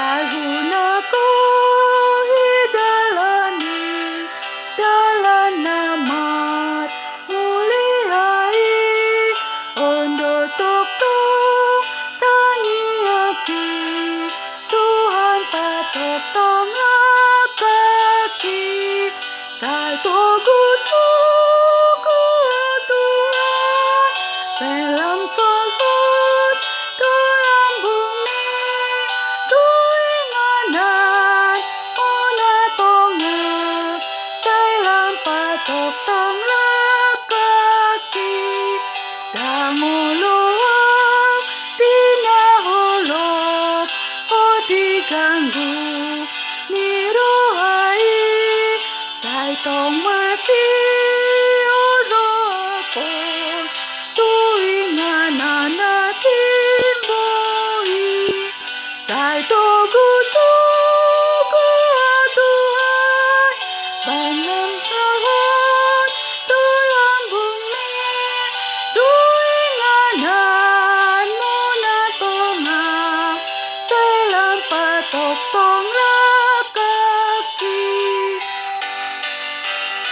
Lahuna ko hidalani dalan namat muliai ondo toktong tangi aki Tuhan patop tongakaki sai togu tugu Tuhan dalam solut dalam bumi tuinganan una tongak sai lampat tong lakaki danguluang pinahulog o diganggu niruhai sai tong masih orokon tuinganan natin boi sai togu tugu Tuhan bangun tahun tulang bumi tuinganan muna tongak sai lampat tok